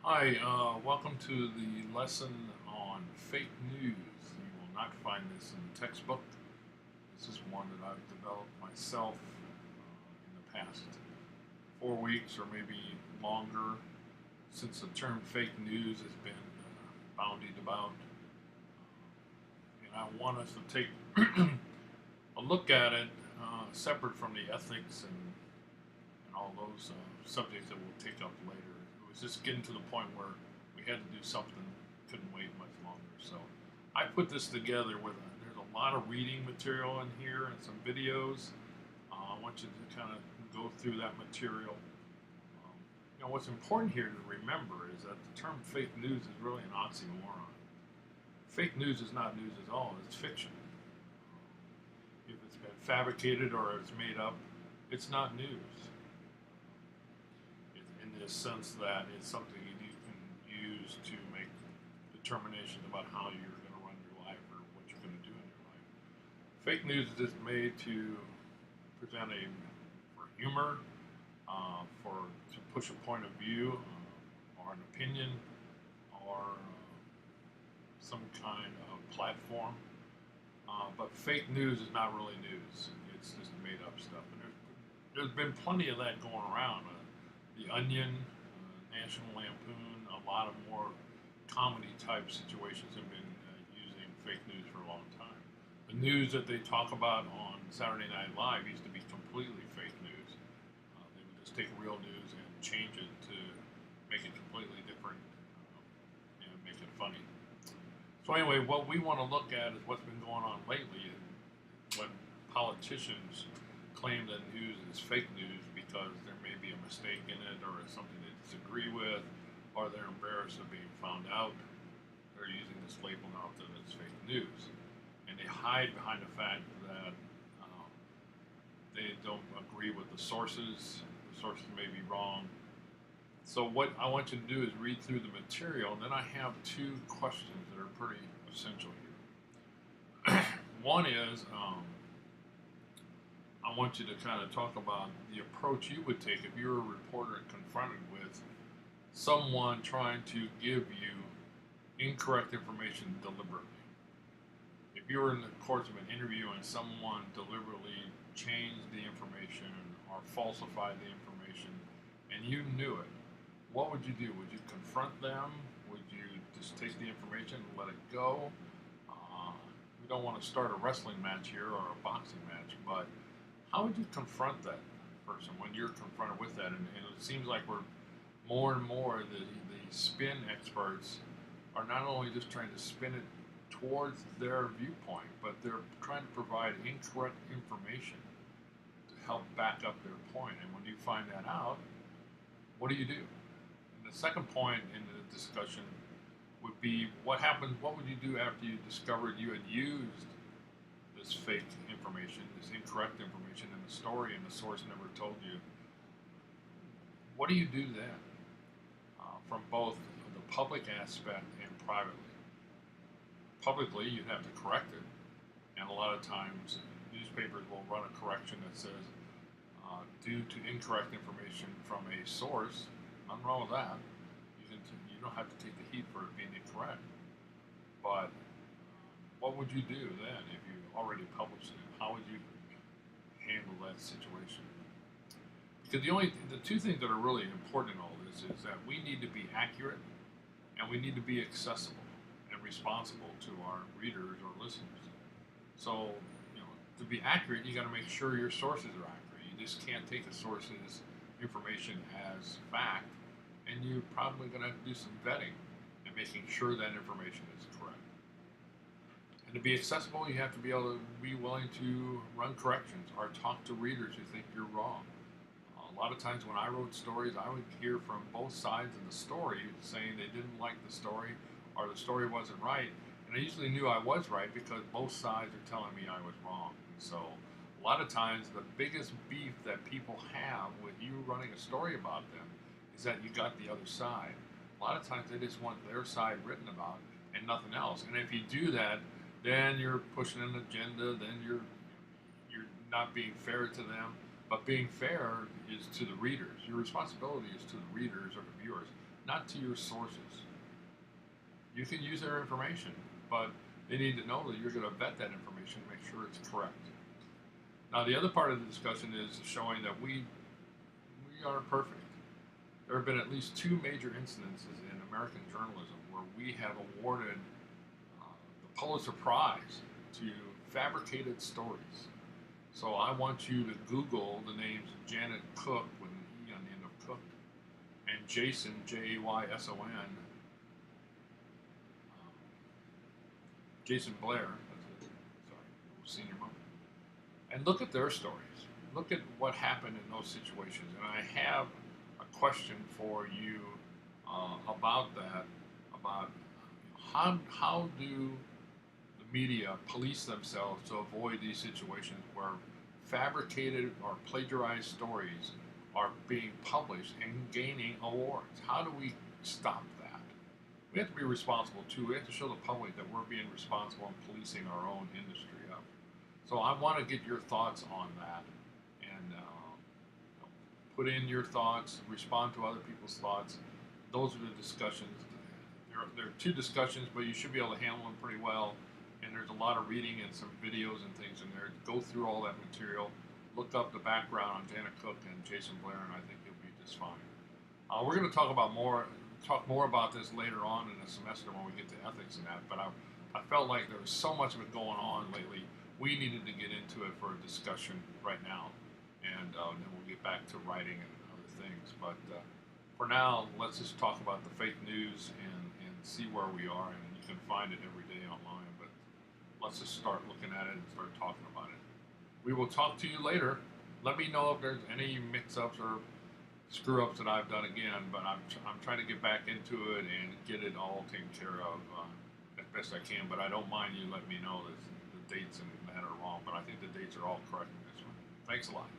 Hi, welcome to the lesson on fake news. You will not find this in the textbook. This is one that I've developed myself in the past 4 weeks or maybe longer since the term fake news has been boundied about. And I want us to take a look at it separate from the ethics and all those subjects that we'll take up later. It was just getting to the point where we had to do something, couldn't wait much longer. So I put this together with there's a lot of reading material in here and some videos. I want you to kind of go through that material. What's important here to remember is that the term fake news is really an oxymoron. Fake news is not news at all, it's fiction. If it's been fabricated or it's made up, it's not news. In the sense that it's something you can use to make determinations about how you're going to run your life or what you're going to do in your life. Fake news is just made to present for humor, for to push a point of view or an opinion or some kind of platform. But fake news is not really news. It's just made up stuff. And there's been plenty of that going around. The Onion, National Lampoon, a lot of more comedy type situations have been using fake news for a long time. The news that they talk about on Saturday Night Live used to be completely fake news. They would just take real news and change it to make it completely different and make it funny. So anyway, what we want to look at is what's been going on lately and when politicians claim that news is fake news because there may be a mistake in it or it's something they disagree with or they're embarrassed of being found out. They're using this label now that it's fake news. And they hide behind the fact that they don't agree with the sources. The sources may be wrong. So what I want you to do is read through the material, and then I have two questions that are pretty essential here. One is I want you to kind of talk about the approach you would take if you're a reporter and confronted with someone trying to give you incorrect information deliberately. If you were in the course of an interview and someone deliberately changed the information or falsified the information and you knew it, what would you do? Would you confront them? Would you just take the information and let it go? We don't want to start a wrestling match here or a boxing match, but how would you confront that person when you're confronted with that? And it seems like we're more and more the spin experts are not only just trying to spin it towards their viewpoint, but they're trying to provide incorrect information to help back up their point. And when you find that out, what do you do? And the second point in the discussion would be what happens, what would you do after you discovered you had used this fake information, this incorrect information in the story and the source never told you? What do you do then from both the public aspect and privately? Publicly, you'd have to correct it, and a lot of times newspapers will run a correction that says, due to incorrect information from a source, nothing wrong with that. You don't have to take the heat for it being incorrect. But what would you do then if you already published it? How would you handle that situation? Because the two things that are really important in all this is that we need to be accurate and we need to be accessible and responsible to our readers or listeners. So, to be accurate, you got to make sure your sources are accurate. You just can't take a source's information as fact, and you're probably going to have to do some vetting and making sure that information is correct. And to be accessible, you have to be able to be willing to run corrections or talk to readers who think you're wrong. A lot of times when I wrote stories, I would hear from both sides of the story saying they didn't like the story or the story wasn't right. And I usually knew I was right because both sides are telling me I was wrong. And so a lot of times the biggest beef that people have with you running a story about them is that you got the other side. A lot of times they just want their side written about and nothing else. And if you do that, then you're pushing an agenda, then you're not being fair to them. But being fair is to the readers. Your responsibility is to the readers or the viewers, not to your sources. You can use their information, but they need to know that you're going to vet that information and make sure it's correct. Now, the other part of the discussion is showing that we aren't perfect. There have been at least two major incidences in American journalism where we have awarded the Pulitzer Prize to fabricated stories. So I want you to Google the names Janet Cook with an E on the end of Cook and Jason, Jayson, Jason Blair, senior moment, and look at their stories. Look at what happened in those situations. And I have a question for you about that, about how do the media police themselves to avoid these situations where fabricated or plagiarized stories are being published and gaining awards? How do we stop that? We have to be responsible too. We have to show the public that we're being responsible in policing our own industry up. So I want to get your thoughts on that, and put in your thoughts, respond to other people's thoughts. Those are the discussions. There are two discussions, but you should be able to handle them pretty well. And there's a lot of reading and some videos and things in there. Go through all that material. Look up the background on Janet Cook and Jason Blair, and I think you'll be just fine. We're going to talk more about this later on in the semester when we get to ethics and that. But I felt like there was so much of it going on lately. We needed to get into it for a discussion right now, and then we'll get back to writing and other things. But for now, let's just talk about the fake news and see where we are. And you can find it every day online. But let's just start looking at it and start talking about it. We will talk to you later. Let me know if there's any mix-ups or screw-ups that I've done again. But I'm trying to get back into it and get it all taken care of as best I can. But I don't mind you letting me know that the dates and that are wrong. But I think the dates are all correct in this one. Thanks a lot.